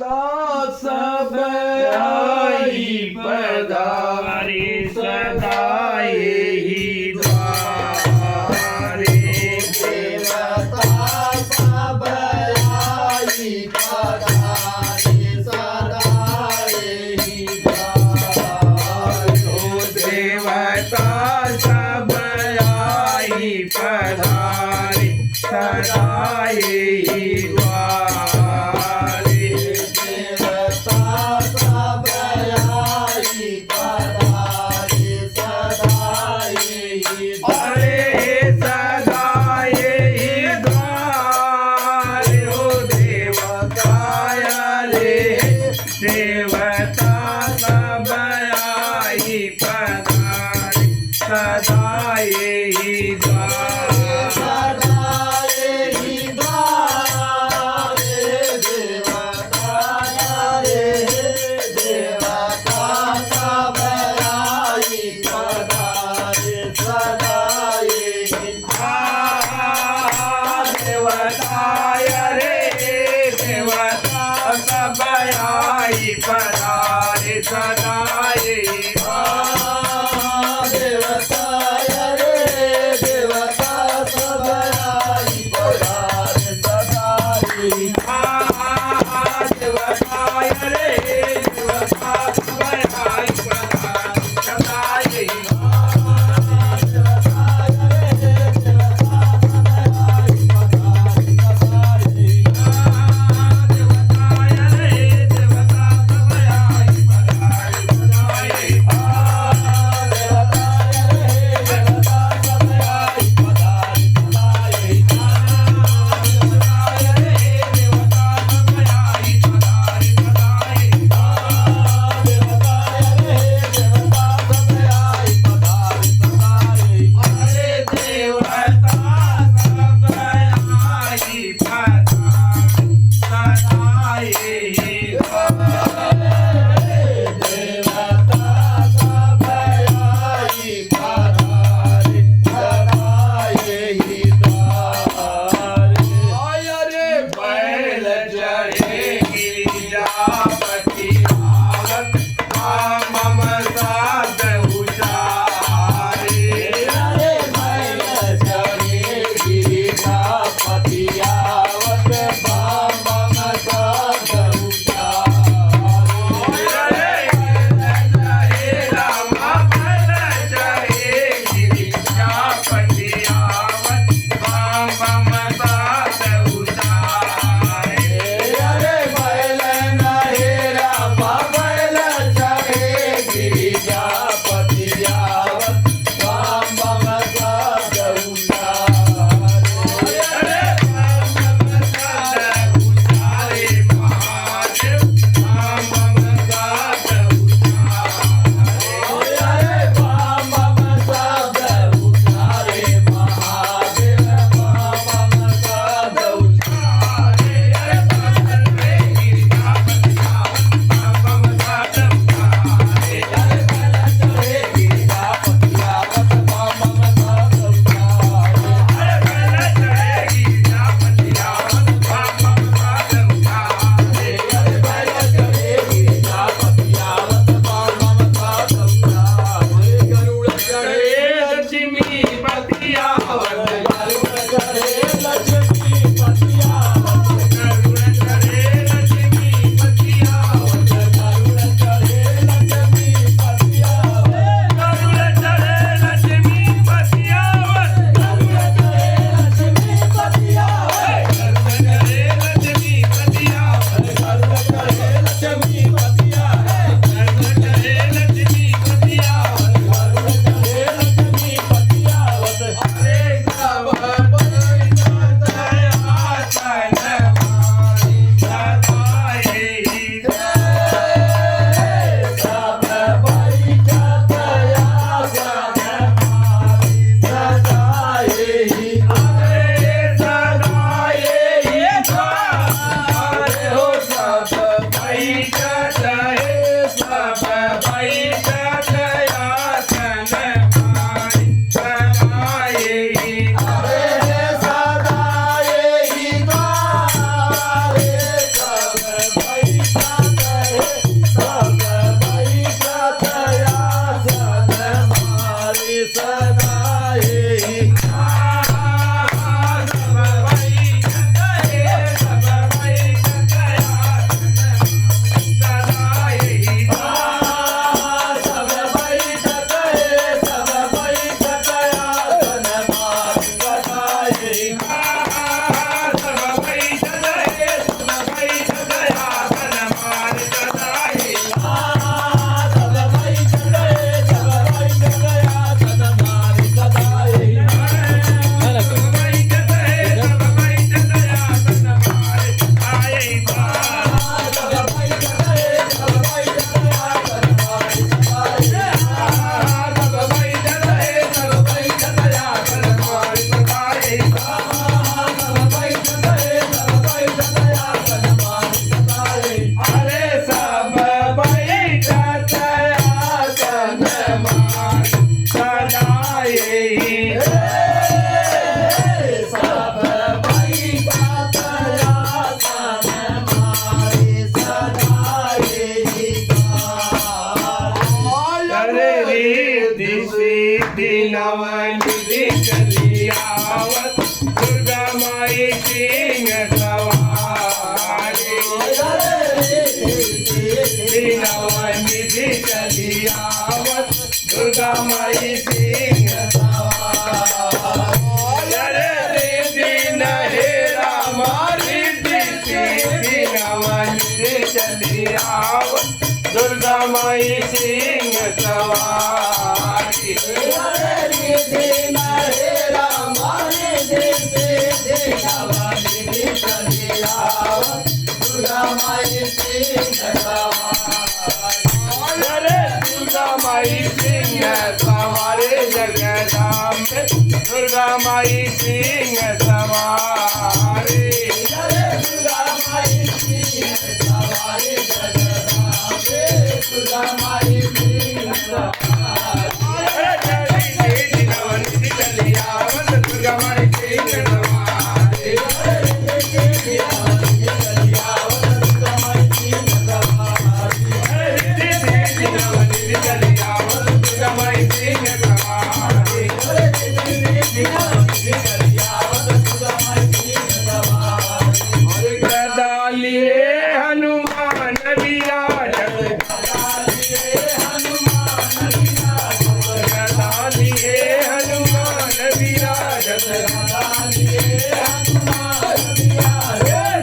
सब आई पधारे सदा येहि द्वारे देवता सब आई पधारे सदा येहि द्वारे देवता सब आई पधारे सदा येहि द्वारे देवता सब आई पधारे सदा येहि अरे सदा येहि द्वारे हो देवता रे देवता सब आई पधारे सदा येहि द्वारे सदा येहि द्वारे देवता रे देवता सब आई पधारे सदा येहि देवताय रे देवता सब आई पधारे सदा येहि देवता रे देवता सब आई पधारे सदा येहि देवताय रे देवता सब आई पधारे सदा येहि देवताय रे देवता सब आई पधारे सदा येहि बैल चढ़े गिरिजापति आवत मम साथ उचारे पतियावत बाम साध नवनिधी चली आवत दुर्गा माई सिंह सवारी नवनिधी चली आवत दुर्गा माई सिंह सवारी अरे रिद्धि नहे रामा रिद्धि सिद्धि नवनिधी चली आवत दुर्गा माई सिंह सवारी अरे दुर्गा माई सिंह सवारी जगदम्बे दुर्गा माई सिंह सवारी अरे चली सिद्धि नवनिधि चली आवत दुर्गा माई सिंह सवारी रिद्धि सिद्धि नवनिधि चली आवत दुर्गा माई सिंह सवारी अरे गदा लिए हनुमान विराजत गदा लिए हनुमान विराजत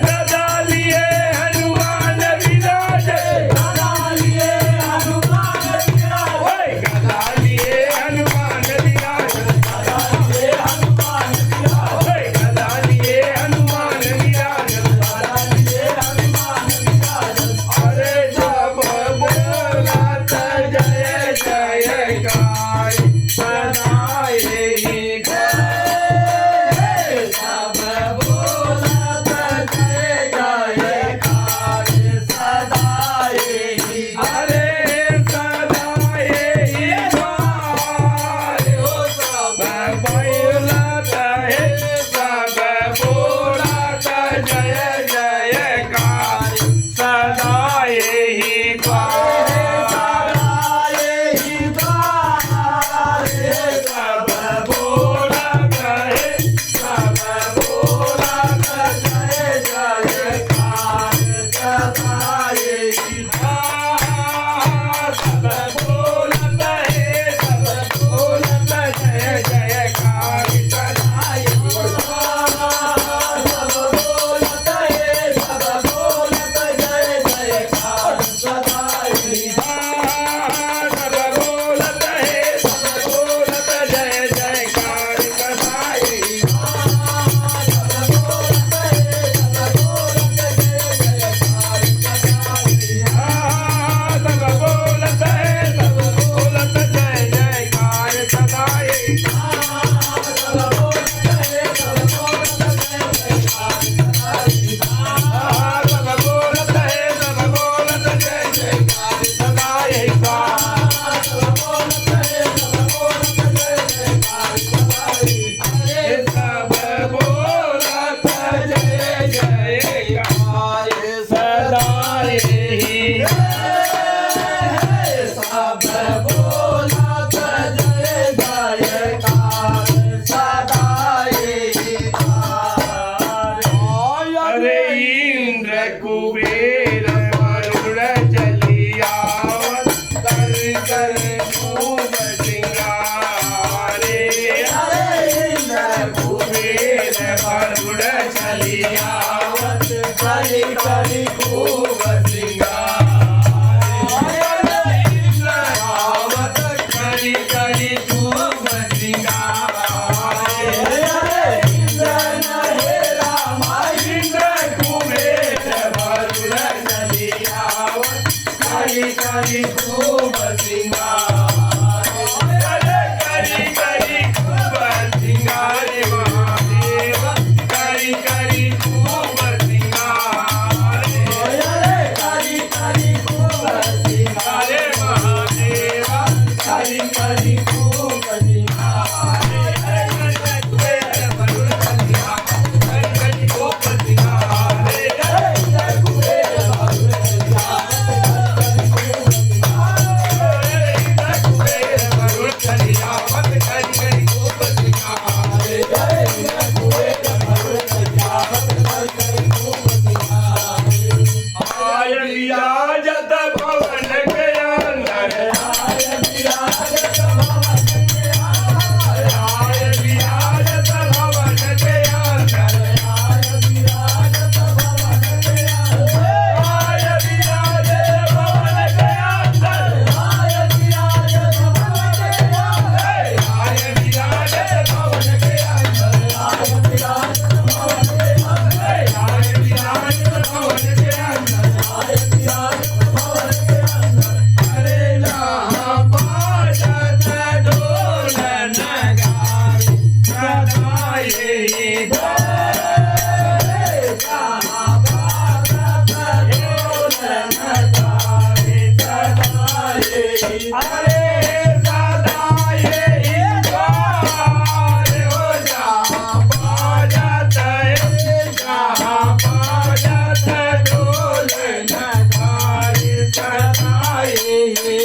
गदा लिए हनुमान विराजत ओए गदा लिए हनुमान विराजत ओए गदा लिए हनुमान विराजत अरे जब बोलत जय जयकार सदाए ही अरे सदाए ही द्वार सब बोलत है सब बोलत जय जयकार सदाए ही द्वार सब बोलत है सब बोलत जय जयकार सदाए ही द्वार सब बोलत है सब बोलत जय जयकार सदाए ही सब बोलत है सब बोलत जय जयकार सदाए ही सब बोलत है सब बोलत जय जयकार सदाए ही सब बोलत है सब बोलत जय जयकार सदाए ही सब बोलत जय जयकार सदाए ही अरे इंद्र कुबेर वरुण चली आवत कर कर खूब सिंगारे कुबेर वरुण चली आवत खूब सिंगारे इंद्र आवत करी करी खूब सिंगारे इंद्र कुबेर वरुण चली आवत करी करी खूब सिंगारे करी करी खूब सिंगारे महादेव करी करी खूब सिंगारे अरे महादेव करी करी खूब सिंगारे वरुण चली आवत करी करी खूब सिंगारे अरे जहाँ बाजत ढोल नगारे सदा यही अरे सदा यही द्वार हो जहाँ बाजत ढोल नगारे सदा यही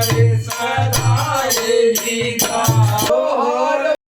रे सदा रे गीता